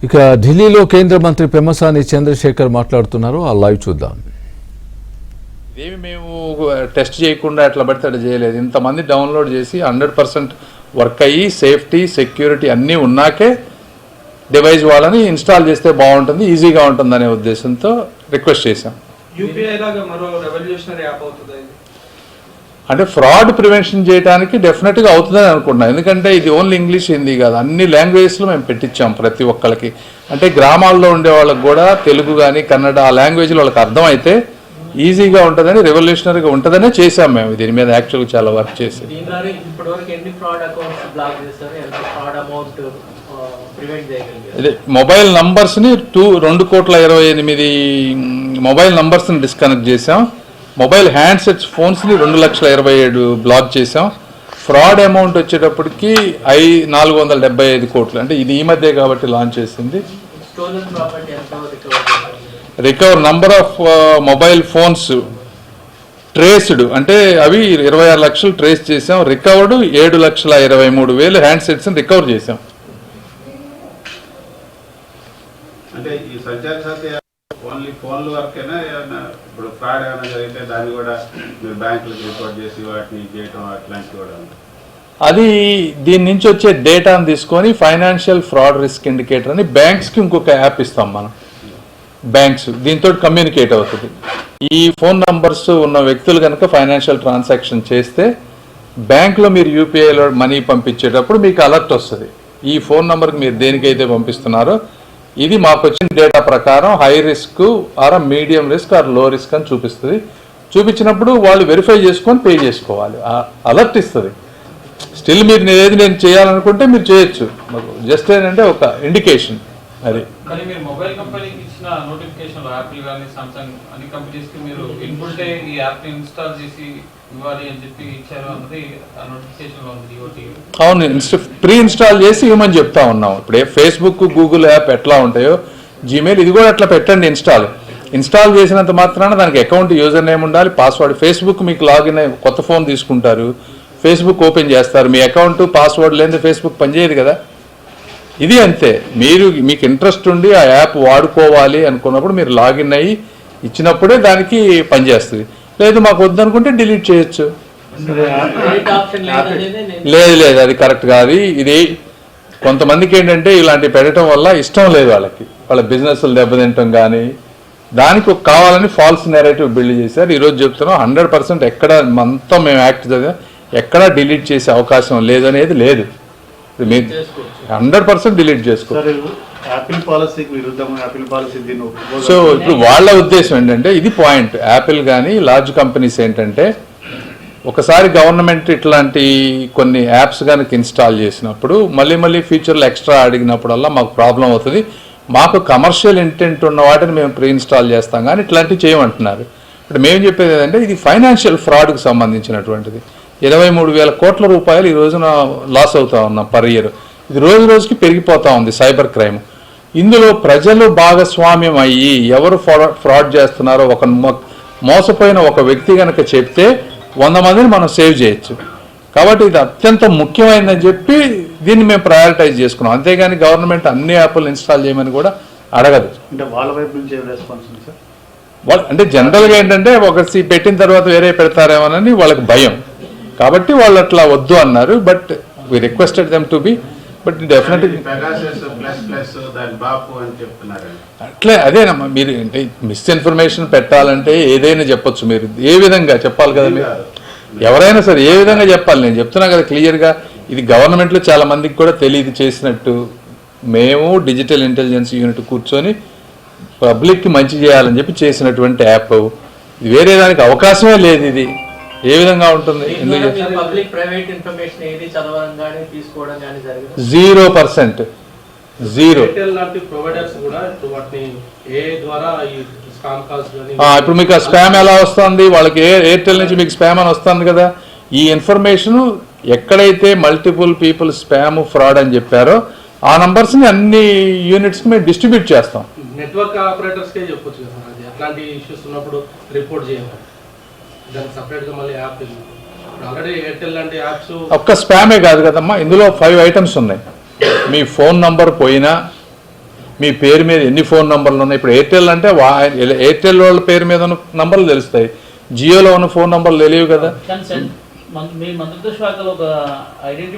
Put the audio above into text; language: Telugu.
ఇక ఢిల్లీలో కేంద్ర మంత్రి పెమ్మసాని చంద్రశేఖర్ మాట్లాడుతున్నారు. ఆ లైవ్ చూద్దాం. ఇదేమి మేము టెస్ట్ చేయకుండా ఎట్లా పడితే అట్లా చేయలేదు. ఇంతమంది డౌన్లోడ్ చేసి 100% వర్క్ అయ్యి సేఫ్టీ సెక్యూరిటీ అన్నీ ఉన్నాకే డివైస్ వాళ్ళని ఇన్స్టాల్ చేస్తే బాగుంటుంది, ఈజీగా ఉంటుంది అనే ఉద్దేశంతో రిక్వెస్ట్ చేశాం. అంటే ఫ్రాడ్ ప్రివెన్షన్ చేయడానికి డెఫినెట్గా అవుతుందని అనుకుంటున్నాం. ఎందుకంటే ఇది ఓన్లీ ఇంగ్లీష్ హిందీ కాదు, అన్ని లాంగ్వేజెస్లో మేము పెట్టించాం ప్రతి ఒక్కరికి. అంటే గ్రామాల్లో ఉండే వాళ్ళకి కూడా తెలుగు కానీ కన్నడ ఆ లాంగ్వేజ్లో వాళ్ళకి అర్థమైతే ఈజీగా ఉంటుందని, రెవల్యూషనరీగా ఉంటుందనే చేసాం మేము. దీని మీద యాక్చువల్గా చాలా వర్క్ చేసి ఇదే మొబైల్ నంబర్స్ని 2,28,000 మొబైల్ నంబర్స్ని డిస్కనెక్ట్ చేసాం. మొబైల్ హ్యాండ్సెట్స్ ఫోన్స్ని 2,27,000 బ్లాక్ చేసాం. ఫ్రాడ్ అమౌంట్ వచ్చేటప్పటికి 475 కోట్లు. అంటే ఇది ఈ మధ్య కాబట్టి లాంచ్ చేసింది. Recover number of mobile phones traced అంటే అవి 26 లక్షలు ట్రేస్ చేసాం. రికవర్డ్ 7,23,000 హ్యాండ్సెట్స్ని రికవర్ చేసాం. అంటే ఈ సంచార సాధ్య ఓన్లీ ఫోన్ల వరకేనా, ఇప్పుడు ఫ్రాడ్ ఏమైనా జరిగితే దాన్ని కూడా మీరు బ్యాంకులకు రిపోర్ట్ చేసి వాటిని చేయటం అట్లాంటివి కూడా? అది దీని నుంచి వచ్చే డేటాను తీసుకొని ఫైనాన్షియల్ ఫ్రాడ్ రిస్క్ ఇండికేటర్ అని బ్యాంక్స్కి ఇంకొక యాప్ ఇస్తాం మనం. బ్యాంక్స్ దీంతో కమ్యూనికేట్ అవుతుంది. ఈ ఫోన్ నంబర్స్ ఉన్న వ్యక్తులు కనుక ఫైనాన్షియల్ ట్రాన్సాక్షన్ చేస్తే బ్యాంక్లో మీరు యూపీఐలో మనీ పంపించేటప్పుడు మీకు అలర్ట్ వస్తుంది. ఈ ఫోన్ నెంబర్కి మీరు దేనికైతే పంపిస్తున్నారో ఇది మాకు వచ్చిన డేటా ప్రకారం high risk or medium risk or low risk అని చూపిస్తుంది. చూపించినప్పుడు వాళ్ళు వెరిఫై చేసుకొని పే చేసుకోవాలి. అలర్ట్ ఇస్తుంది. స్టిల్ మీరు నేను చేయాలనుకుంటే మీరు చేయొచ్చు. జస్ట్ ఏంటంటే ఒక ఇండికేషన్. అది కానీ మీరు మొబైల్ కంపెనీకి ఇచ్చిన నోటిఫికేషన్ యాపిల్ కానీ సామ్సంగ్ అన్ని కంపెనీస్కి మీరు ఇన్బుల్టే ఈ యాప్ని ఇన్స్టాల్ చేసి ఇవ్వాలి అని చెప్పి ఇచ్చారు అన్నది ఆ నోటిఫికేషన్లో ఉంది. అవును, ప్రీ ఇన్స్టాల్ చేసి ఇవ్వమని చెప్తా ఉన్నాం. ఇప్పుడే ఫేస్బుక్ గూగుల్ యాప్ ఎట్లా ఉంటాయో జీమెయిల్ ఇది కూడా అట్లా పెట్టండి. ఇన్స్టాల్ చేసినంత మాత్రాన దానికి అకౌంట్ యూజర్ నేమ్ ఉండాలి, పాస్వర్డ్. ఫేస్బుక్ మీకు లాగిన్ అయ్యి కొత్త ఫోన్ తీసుకుంటారు, ఫేస్బుక్ ఓపెన్ చేస్తారు, మీ అకౌంట్ పాస్వర్డ్ లేనిదే ఫేస్బుక్ పనిచేయదు కదా. ఇది అంతే. మీకు ఇంట్రెస్ట్ ఉండి ఆ యాప్ వాడుకోవాలి అనుకున్నప్పుడు మీరు లాగిన్ అయ్యి ఇచ్చినప్పుడే దానికి పనిచేస్తుంది. లేదు మాకు వద్దనుకుంటే డిలీట్ చేయొచ్చు. లేదు అది కరెక్ట్ కాదు. ఇది కొంతమందికి ఏంటంటే ఇలాంటివి పెట్టడం వల్ల ఇష్టం లేదు వాళ్ళకి, వాళ్ళ బిజినెస్లు దెబ్బతింటం కానీ దానికి కావాలని ఫాల్స్ నెరేటివ్ బిల్డ్ చేశారు. ఈరోజు చెప్తున్నాం 100% ఎక్కడ మొత్తం మేము యాక్ట్ చదివా ఎక్కడా డిలీట్ చేసే అవకాశం లేదనేది లేదు. 100% డిలీట్ చేసుకో. సో ఇప్పుడు వాళ్ళ ఉద్దేశం ఏంటంటే ఇది పాయింట్. యాపిల్ కానీ లార్జ్ కంపెనీస్ ఏంటంటే ఒకసారి గవర్నమెంట్ ఇట్లాంటి కొన్ని యాప్స్ కనుక ఇన్స్టాల్ చేసినప్పుడు మళ్ళీ ఫ్యూచర్లో ఎక్స్ట్రా అడిగినప్పుడల్లా మాకు ప్రాబ్లం అవుతుంది. మాకు కమర్షియల్ ఇంటెంట్ ఉన్న వాటిని మేము ప్రీ ఇన్స్టాల్ చేస్తాం కానీ ఇట్లాంటివి చేయమంటున్నారు. ఇప్పుడు మేము చెప్పేది ఏంటంటే ఇది ఫైనాన్షియల్ ఫ్రాడ్కి సంబంధించినటువంటిది. 23,000 కోట్ల రూపాయలు ఈ రోజున లాస్ అవుతా ఉన్నాం పర్ ఇయర్. ఇది రోజుకి పెరిగిపోతూ ఉంది సైబర్ క్రైమ్. ఇందులో ప్రజలు భాగస్వామ్యం అయ్యి ఎవరు ఫ్రాడ్ చేస్తున్నారో ఒక మోసపోయిన ఒక వ్యక్తి కనుక చెప్తే 100 మందిని మనం సేవ్ చేయొచ్చు. కాబట్టి ఇది అత్యంత ముఖ్యమైనదని చెప్పి దీన్ని మేము ప్రయారిటైజ్ చేసుకున్నాం. అంతేగాని గవర్నమెంట్ అన్ని యాప్లు ఇన్స్టాల్ చేయమని కూడా అడగదు. అంటే వాళ్ళ వైపు నుంచి రెస్పాన్స్ సార్? వాళ్ళు అంటే జనరల్గా ఏంటంటే ఒకటి పెట్టిన తర్వాత వేరే పెడతారేమోనని వాళ్ళకి భయం. కాబట్టి వాళ్ళు అట్లా వద్దు అన్నారు. But we requested them to be, but definitely అట్లే అదేనమ్మా. మీరు అంటే మిస్ఇన్ఫర్మేషన్ పెట్టాలంటే ఏదైనా చెప్పొచ్చు, మీరు ఏ విధంగా చెప్పాలి కదా. మీరు ఎవరైనా సరే ఏ విధంగా చెప్పాలి. నేను చెప్తున్నా కదా క్లియర్గా. ఇది గవర్నమెంట్లో చాలా మందికి కూడా తెలియదు చేసినట్టు. మేము డిజిటల్ ఇంటెలిజెన్స్ యూనిట్ కూర్చొని పబ్లిక్కి మంచి చేయాలని చెప్పి చేసినటువంటి యాప్. ఇది వేరే దానికి అవకాశమే లేదు. ఇది ఏ విధంగా ఉంటుంది? 0%. ఇప్పుడు మీకు ఆ స్పామ్ ఎలా వస్తుంది? వాళ్ళకి ఎయిర్టెల్ నుంచి మీకు స్పామ్ అని వస్తుంది కదా. ఈ ఇన్ఫర్మేషన్ ఎక్కడైతే మల్టిపుల్ పీపుల్ స్పామ్ ఫ్రాడ్ అని చెప్పారో ఆ నంబర్స్ని అన్ని యూనిట్స్కి మేము డిస్ట్రిబ్యూట్ చేస్తాం. నెట్వర్క్ ఆపరేటర్స్కే చెప్పొచ్చు కదా అట్లాంటి ఇష్యూస్ ఉన్నప్పుడు రిపోర్ట్ చేయాలి. ఒక్క స్పామే కాదు కదమ్మా, ఇందులో 5 ఐటమ్స్ ఉన్నాయి. మీ ఫోన్ నంబర్ పోయినా, మీ పేరు మీద ఎన్ని ఫోన్ నంబర్లు ఉన్నాయి. ఇప్పుడు ఎయిర్టెల్ అంటే ఎయిర్టెల్ వాళ్ళ పేరు మీద ఉన్న నంబర్లు తెలుస్తాయి, జియోలో ఉన్న ఫోన్ నంబర్లు తెలియవు కదా. మీ మంత్రిత్వ శాఖలో ఒక ఐడెంటిటీ